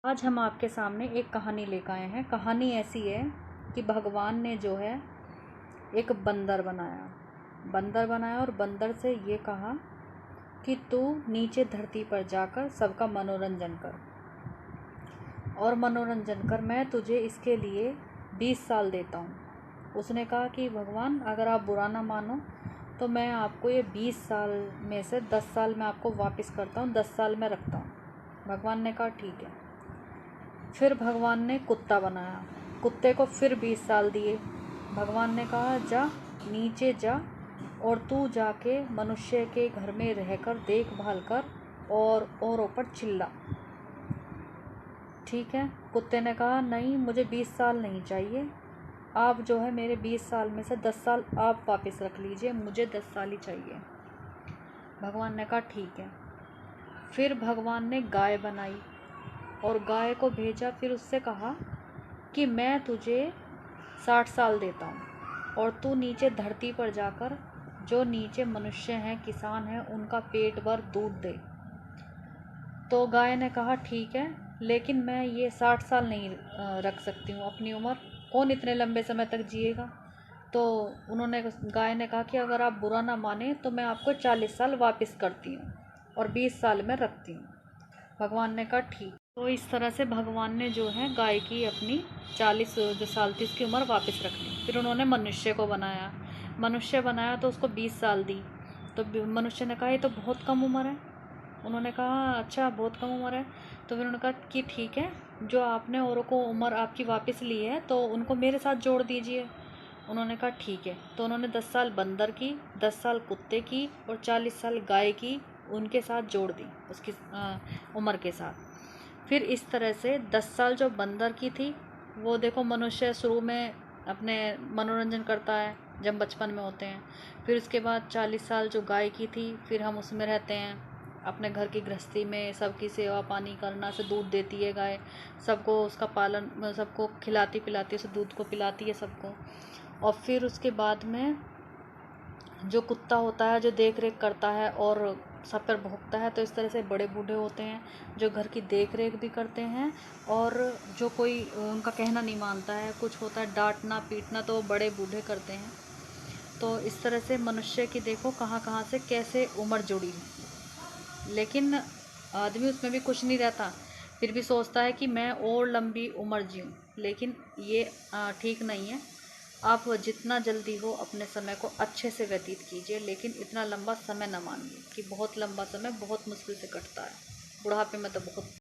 आज हम आपके सामने एक कहानी लेकर आए हैं। कहानी ऐसी है कि भगवान ने जो है एक बंदर बनाया और बंदर से ये कहा कि तू नीचे धरती पर जाकर सबका मनोरंजन कर, मैं तुझे इसके लिए 20 साल देता हूँ। उसने कहा कि भगवान, अगर आप बुरा ना मानो तो मैं आपको ये 20 साल में से 10 साल में आपको वापस करता हूँ, 10 साल में रखता हूँ। भगवान ने कहा ठीक है। फिर भगवान ने कुत्ता बनाया, कुत्ते को फिर 20 साल दिए। भगवान ने कहा जा नीचे जा और तू जाके मनुष्य के घर में रहकर देखभाल कर और औरों पर चिल्ला। ठीक है। कुत्ते ने कहा नहीं, मुझे 20 साल नहीं चाहिए, आप जो है मेरे 20 साल में से 10 साल आप वापस रख लीजिए, मुझे 10 साल ही चाहिए। भगवान ने कहा ठीक है। फिर भगवान ने गाय बनाई और गाय को भेजा। फिर उससे कहा कि मैं तुझे 60 साल देता हूँ और तू नीचे धरती पर जाकर जो नीचे मनुष्य हैं, किसान हैं, उनका पेट भर दूध दे। तो गाय ने कहा ठीक है, लेकिन मैं ये 60 साल नहीं रख सकती हूँ, अपनी उम्र कौन इतने लंबे समय तक जिएगा। तो गाय ने कहा कि अगर आप बुरा ना माने तो मैं आपको 40 साल वापस करती हूँ और 20 साल में रखती हूँ। भगवान ने कहा ठीक। तो इस तरह से भगवान ने जो है गाय की अपनी 40 जो साल थी उसकी उम्र वापस रख ली। फिर उन्होंने मनुष्य बनाया तो उसको 20 साल दी। तो मनुष्य ने कहा ये तो बहुत कम उम्र है। उन्होंने कहा अच्छा, बहुत कम उम्र है। तो फिर उन्होंने कहा कि ठीक है, जो आपने औरों को उम्र आपकी वापस ली है तो उनको मेरे साथ जोड़ दीजिए। उन्होंने कहा ठीक है। तो उन्होंने 10 साल बंदर की, 10 साल कुत्ते की और 40 साल गाय की उनके साथ जोड़ दी उसकी उम्र के साथ। फिर इस तरह से 10 साल जो बंदर की थी, वो देखो मनुष्य शुरू में अपने मनोरंजन करता है जब बचपन में होते हैं। फिर उसके बाद 40 साल जो गाय की थी, फिर हम उसमें रहते हैं अपने घर की गृहस्थी में, सबकी सेवा पानी करना, से दूध देती है गाय, सबको उसका पालन, सबको खिलाती पिलाती, उसे दूध को पिलाती है सबको। और फिर उसके बाद में जो कुत्ता होता है जो देख रेख करता है और सब पर भौंकता है। तो इस तरह से बड़े बूढ़े होते हैं जो घर की देख रेख भी करते हैं, और जो कोई उनका कहना नहीं मानता है, कुछ होता है डांटना पीटना, तो बड़े बूढ़े करते हैं। तो इस तरह से मनुष्य की देखो कहाँ कहाँ से कैसे उम्र जुड़ी है। लेकिन आदमी उसमें भी खुश नहीं रहता, फिर भी सोचता है कि मैं और लंबी उम्र जीऊँ। लेकिन ये ठीक नहीं है। आप जितना जल्दी हो अपने समय को अच्छे से व्यतीत कीजिए, लेकिन इतना लंबा समय न मानिए कि बहुत लंबा समय बहुत मुश्किल से कटता है। बुढ़ापे में तो बहुत